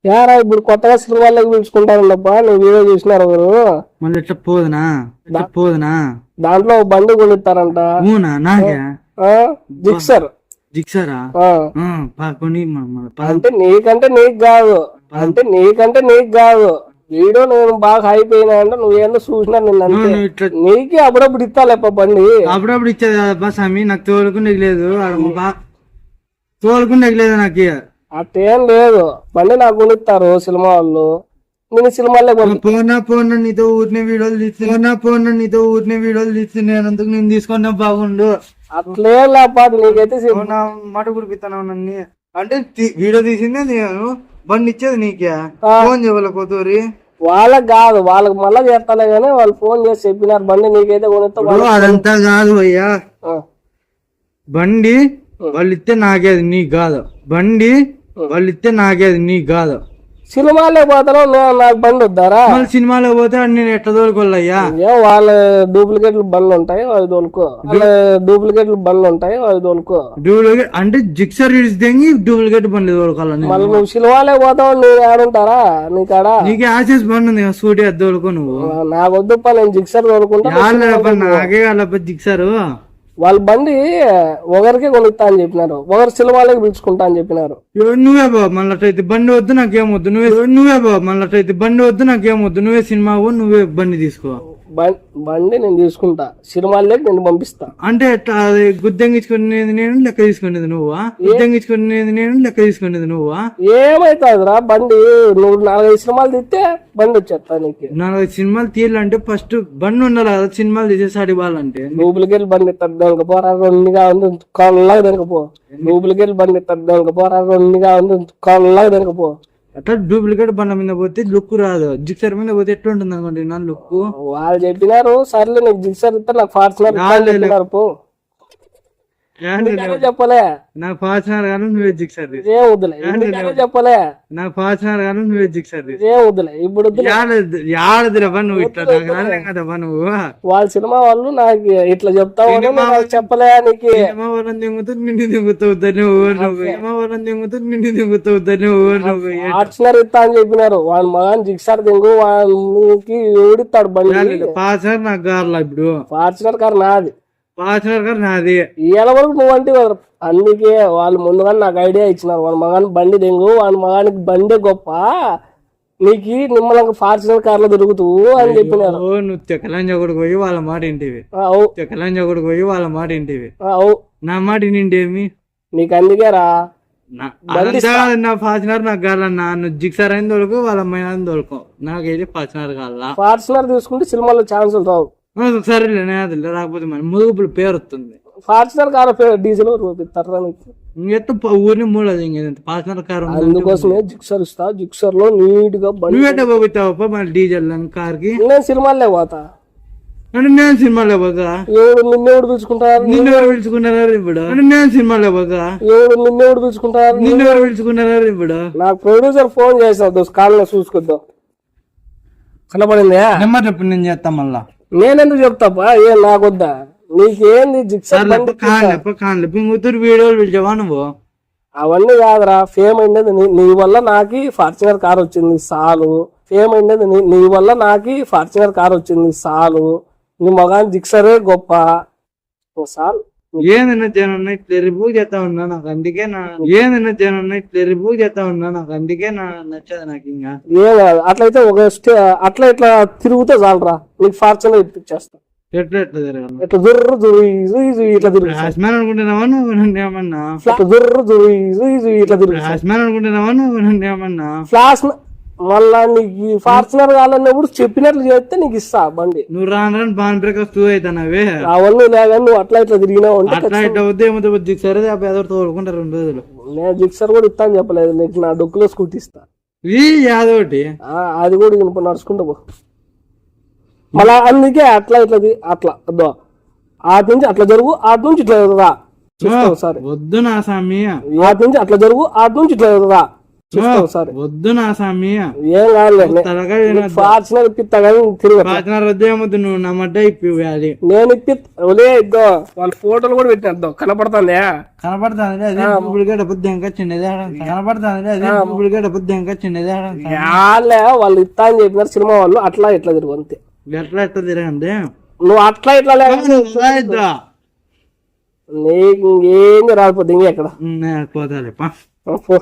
యారా ఇప్పుడు కొత్తగా సినిమాల్లోకి పిలుచుకుంటారన్నప్ప నువ్వు వీడియో చూసినారు ఎవరు మళ్ళీ ఎట్లా పోదునా దాంట్లో ఒక బండి కొనిస్తారంట. అవునా నాకే జిక్సర్ జిక్సారా కొని అంటే నీకంటే నీకు కాదు వీడియో నేను బాగా అయిపోయినా అంటే నువ్వేందో చూసినా నిన్న నీకే అప్పుడప్పుడు ఇస్తాలేప్ప బండి. అప్పుడప్పుడు ఇచ్చేది కదా స్వామి, నాకు తోలుకుండా లేదు నాకు. అట్టేం లేదు, బండి నాకు కొనిస్తారు సినిమా వాళ్ళు. నేను సినిమాల్లో పోనా నీతో ఊరినే వీడియోలు తీస్తున్నందుకు నేను తీసుకున్నా బాగుండు. అట్లేం లేపాదు నీకైతే మాట కుడిపిస్తాను నన్ను అంటే వీడియో తీసిందే నేను, బండి ఇచ్చేది నీకే. ఫోన్ చేయలేకపోతుంది వాళ్ళకి కాదు, వాళ్ళకి మళ్ళా చేస్తాలే గానీ వాళ్ళు ఫోన్ చేసి చెప్పినారు బండి నీకైతే కొనిస్తా. అదంతా కాదు అయ్యా, బండి వాళ్ళు ఇస్తే నాకేది నీకు కాదు, బండి వాళ్ళు ఇస్తే నాకేది నీకు కాదు. సినిమాలో పోతాను నాకు బండి వద్దారా? సినిమాలో పోతే నేను ఎట్లా తోలుకోవాలయ్యా? వాళ్ళ డూప్లికేట్లు బండ్లు ఉంటాయి అవి తోలుకో, డూప్లికేట్ అంటే జిక్సర్ డూప్లికేట్ బండ్లు తోలుకోవాలి. మళ్ళీ నువ్వు సినిమాలో పోతావు, నేను ఆడుంటారా నీకాడా? నీకు యాక్సెస్ బండి ఉంది స్కూటీ అది తోలుకో నువ్వు. నాకు వద్దుప్ప, నేను జిక్సర్ తోలుకుంటా. నాకే కాలప్ప జిక్సర్. వాళ్ళ బండి ఒకరికి కొనిస్తా అని చెప్పినారు, ఒకరు సినిమాలకి పిలుచుకుంటా అని చెప్పినారు. నువ్వే బాబు మళ్ళీ బండి వద్దు నాకేమొద్దు, నువ్వే సినిమా నువ్వే బండి తీసుకో. బండి నేను తీసుకుంటా, సినిమాల్లోకి నేను పంపిస్తా. అంటే ఎట్లా గుద్దెంగించుకునేది నేను, లెక్క తీసుకునేది నువ్వా? లెక్క తీసుకునేది నువ్వా? ఏమైతుందిరా బండి, నువ్వు 4-5 సినిమాలు తీస్తే బండి వచ్చేస్తా నీకు. 4-5 సినిమాలు తీయాలంటే ఫస్ట్ బండి ఉండాలి కదా, సినిమాలు తీసేసాడు ఇవ్వాలంటే. డూప్లికేట్ బండి తగ్గ పోరా రెండుగా ఉంది కాళ్ళలాగా దనకపో. డూప్లికేట్ బండి తగ్గ పోరా రెండుగా ఉంది కాళ్ళలాగా దనకపో. అట్లా డూప్లికేట్ బండ్ల మీద పోతే లుక్ రాదు, జిక్సర్ మీద పోతే ఎట్లా ఉంటుంది అనుకోండి నా లుక్. వాళ్ళు చెప్పినారు సర్లే నీకు జిక్సర్ ఇస్తే నాకు ఫార్చునర్ పో. చెప్పలే నాకు ఫార్చునర్ గాను నువ్వే జిక్సర్ ఏం వద్దులే, చెప్పలే నాకు ఫార్చునర్ గాను నువ్వే జిక్సర్ ఏం వద్దులే. ఇప్పుడు నువ్వు ఇట్లా కదబ్బా నువ్వు. వాళ్ళ సినిమా వాళ్ళు నాకు ఇట్లా చెప్తావు చెప్పలే నీకు. ఫార్చునర్ ఇస్తా అని చెప్పినారు, వాళ్ళ మగాని జిక్సర్ దింగు వాళ్ళకి ఎవడిస్తాడు బండి. ఫార్చునర్ నాకు కావాలా ఇప్పుడు, ఫార్చునర్ కారు నాది, ఫార్చునర్ కారు నాది. ఇవాళ వరకు నువ్వంటే అందుకే వాళ్ళు ముందుగా నాకు ఐడియా ఇచ్చినారు, వాళ్ళ మగాని బండి దింగు, వాళ్ళ మగానికి బండి గొప్ప, నీకు నిమ్మలంగా ఫార్చునర్ కార్ లో తిరుగుతూ అని చెప్పినారు. నువ్వు తెక్కలంజ కొడుకు పోయి వాళ్ళ మాట ఇంటివి, నా మాట ఇంటేమి నీకు అందుకే రా. నా ఫార్చునర్ నాకు కావాలన్నా, నువ్వు జిక్సర్ అయిన తోలుకో, వాళ్ళ అమ్మాయి తోలుకో, నాకైతే ఫార్చునర్ కావాలా. ఫార్చునర్ తీసుకుంటే సినిమాలో ఛాన్సులు రావు. సరేలే రాకపోతే మన ముదుగుపులు పేరు వస్తుంది. ఫార్చునర్ కార్ డీజిల్ ఊరిని మూడదు ఫార్చునర్ కార్. అందుకోసమే జిక్సర్ ఇస్తా, జిక్సర్ లో నీట్ గా నువ్వేట పోతావా మళ్ళీ డీజిల్ కార్ కి? నేను సినిమాలే పోతా అంటే నేను సినిమాలో పోతా. నిన్నెవడు పిలుచుకుంటారు, పిలుచుకున్నారు ఇప్పుడు. నేను సినిమాలో పోతా, నిన్నెవడు పిలుచుకుంటారు ఇప్పుడు. నాకు ప్రొడ్యూసర్ ఫోన్ చేసావు కాలంలో చూసుకొద్దాం కనపడింది. నెంబర్ చెప్పు, నేను చేస్తా మళ్ళా. నేనెందుకు చెప్తాపా, ఏ నాకొద్దా, నీకేంది జిక్సర్ వీడియోలు పిలిచావా నువ్వు? అవన్నీ కాదురా, ఫేమ్ అయినది నీ వల్ల నాకు ఫార్చునర్ కార్ వచ్చింది చాలు. ఫేమ్ అయినది నీ వల్ల నాకు ఫార్చునర్ కార్ వచ్చింది చాలు. నీ మగాని జిక్సరే గొప్ప చాలు. ఏదైనా జనం ఇట్లా రివ్యూ చేస్తా ఉన్నా నాకు, అందుకే నాకు అందుకే నచ్చదు నాకు. ఇంకా ఏం కాదు, అట్లయితే అట్లా ఇట్లా తిరుగుతే చాలరా, నీకు ఫార్చునర్ ఇప్పించేస్తా. ఎట్లా జరగాలి, ఇట్లా ఇట్లా తిరుగు అనుకుంటున్నావా నువ్వు? నన్ను ఏమన్నా ఇట్లా తిరుగు అనుకుంటున్నావా నువ్వు? నన్ను ఏమన్నా ఫ్లాష్ మళ్ళా నీకు ఫార్చునర్ కావాలన్నప్పుడు చెప్పినట్లు చేస్తే నీకు ఇస్తా బండి. నువ్వు రాను బాన్ బ్రేకర్స్ టూ అవుతానవే అవన్నీ లేక నువ్వు అట్లా ఇట్లా తిరిగినావు అట్లా ఇట్లా వద్దు ఏమో జిక్సర్ తోడుకుంటారు 2 రోజులు. నేను జిక్సర్ కూడా ఇస్తా అని చెప్పలేదు నీకు, నా డొక్కులో స్కూటీ ఇస్తా. యాదోటి అది కూడా నడుచుకుంటా పో మళ్ళా. అందుకే అట్లా అట్లా వద్దు, ఆటి నుంచి అట్లా జరుగు, ఆటి నుంచి ఇట్లా రా. సరే వద్దు నా స్వామి, ఆటి నుంచి అట్లా జరుగు, ఆటి నుంచి ఇట్లా రా. చూస్తావు సరే వద్దు నా స్వామి, ఏం కాదులే తలకాయ ఫార్చునర్ ఇప్పిస్తా కానీ తిరిగి వద్దేమొద్దు, నువ్వు నా మడ్డ ఇప్పివ్వాలి. నేను ఇప్పిలే ఇద్దో వాళ్ళ ఫోటోలు కూడా పెట్టినద్దు కనపడుతుందా కనపడుతుంది అదే డూప్లికేట్ అబద్ధం ఇంకా చిన్నదే కనపడుతుంది అదే డూప్లికేట్ అబద్ధం ఇంకా చిన్నదే వాళ్ళే వాళ్ళు ఇస్తా అని చెప్పినారు సినిమా వాళ్ళు అట్లా ఇట్లా తిరుగు అంతే. ఎట్లా తిరగండి నువ్వు అట్లా ఇట్లా లేక నీకు ఇంకేం రాకపోతే ఇంకెక్కడ పోతాలే పో